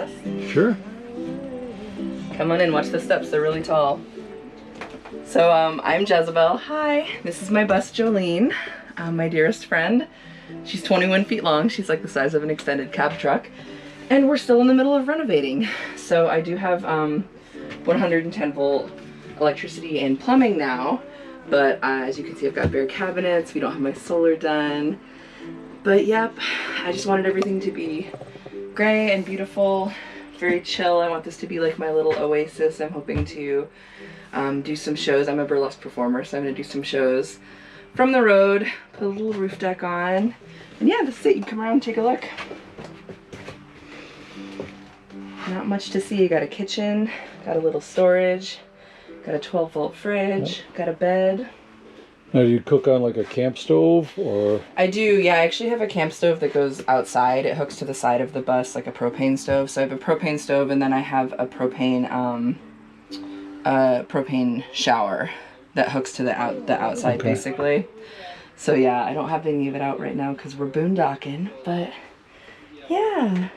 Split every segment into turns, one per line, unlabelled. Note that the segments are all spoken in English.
bus?
Sure.
Come on in, watch the steps, they're really tall. So I'm Jezebel. Hi, this is my bus, Jolene, my dearest friend. She's 21 feet long. She's like the size of an extended cab truck. And we're still in the middle of renovating. So I do have 110 volt electricity and plumbing now. But as you can see, I've got bare cabinets. We don't have my solar done. But yep, I just wanted everything to be gray and beautiful, very chill. I want this to be like my little oasis. I'm hoping to do some shows. I'm a burlesque performer, so I'm gonna do some shows from the road, put a little roof deck on. And yeah, this is it. You can come around and take a look. Not much to see. You got a kitchen, got a little storage, got a 12 volt fridge, got a bed.
Now, do you cook on like a camp stove or?
I do, yeah. I actually have a camp stove that goes outside. It hooks to the side of the bus like a propane stove. So I have a propane stove, and then I have a propane shower that hooks to the outside, okay, basically. So yeah, I don't have any of it out right now because we're boondocking, but yeah.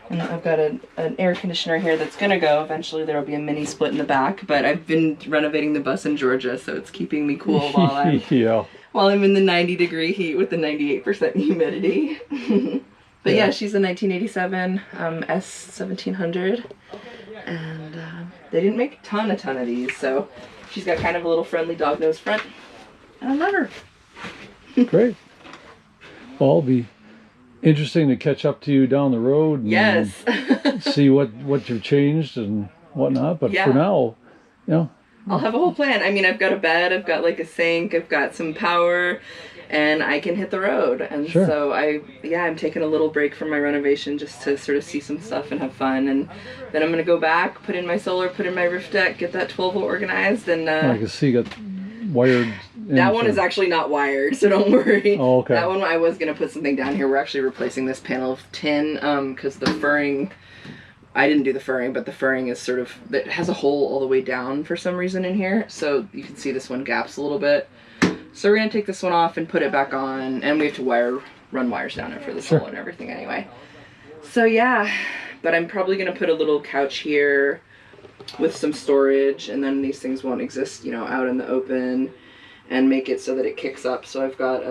And I've got an air conditioner here that's gonna go. Eventually there'll be a mini split in the back, but I've been renovating the bus in Georgia, so it's keeping me cool while I'm while I'm in the 90-degree heat with the 98% humidity. But yeah, she's a 1987 S1700, and they didn't make a ton of these, so she's got kind of a little friendly dog nose front, and I love her.
Great. Well, I'll be interesting to catch up to you down the road and
yes.
see what you've changed and whatnot, but yeah, for now, you know,
I'll have a whole plan. I mean, I've got a bed, I've got like a sink, I've got some power, and I can hit the road. And sure, so I'm taking a little break from my renovation just to sort of see some stuff and have fun, and then I'm gonna go back, put in my solar, put in my roof deck, get that 12 volt organized, and
I can see you got wired.
That one is actually not wired, so don't worry.
Oh, okay.
That one I was gonna put something down here. We're actually replacing this panel of tin because the furring, I didn't do the furring, but the furring is sort of, it has a hole all the way down for some reason in here, so you can see this one gaps a little bit. So we're gonna take this one off and put it back on, and we have to run wires down it for the solar and everything anyway. So yeah, but I'm probably gonna put a little couch here with some storage, and then these things won't exist, you know, out in the open, and make it so that it kicks up. So I've got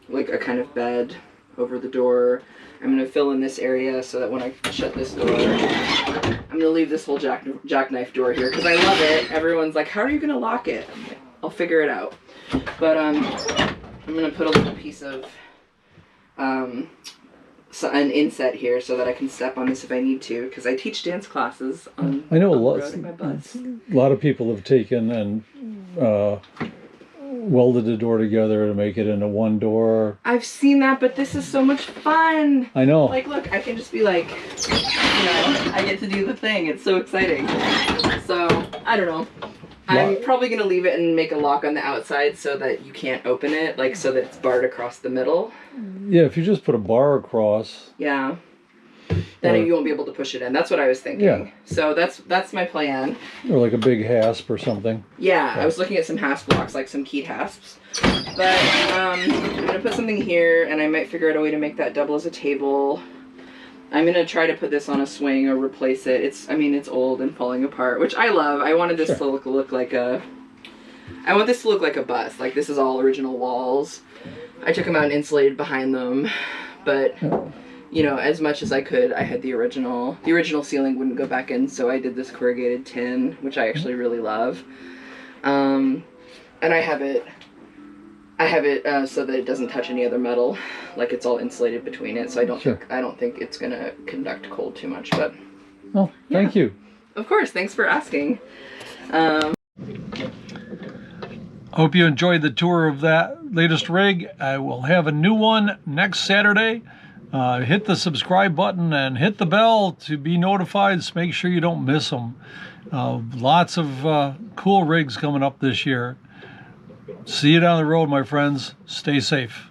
like a kind of bed over the door. I'm gonna fill in this area so that when I shut this door, I'm gonna leave this whole jackknife door here because I love it. Everyone's like, how are you gonna lock it? I'm like, I'll figure it out. But I'm gonna put a little piece of an inset here so that I can step on this if I need to, because I teach dance classes on,
I know
my bus.
A lot of people have taken and welded the door together to make it into one door.
I've seen that, but this is so much fun.
I know.
Like, look, I can just be like, you know, I get to do the thing. It's so exciting. So, I don't know. I'm probably going to leave it and make a lock on the outside so that you can't open it, like so that it's barred across the middle.
Yeah, if you just put a bar across.
Yeah. Then you won't be able to push it in. That's what I was thinking. Yeah. So that's my plan.
Or like a big hasp or something.
Yeah, I was looking at some hasp blocks, like some keyed hasps. But I'm going to put something here, and I might figure out a way to make that double as a table. I'm going to try to put this on a swing or replace it. It's old and falling apart, which I love. I wanted this to look like a... I want this to look like a bus. Like, this is all original walls. I took them out and insulated behind them. But, you know, as much as I could, I had the original ceiling wouldn't go back in, so I did this corrugated tin, which I actually really love. And I have it so that it doesn't touch any other metal, like it's all insulated between it. So I don't think it's gonna conduct cold too much. But
oh, thank you.
Of course, thanks for asking.
Hope you enjoyed the tour of that latest rig. I will have a new one next Saturday. Hit the subscribe button and hit the bell to be notified. So make sure you don't miss them. Lots of cool rigs coming up this year. See you down the road, my friends. Stay safe.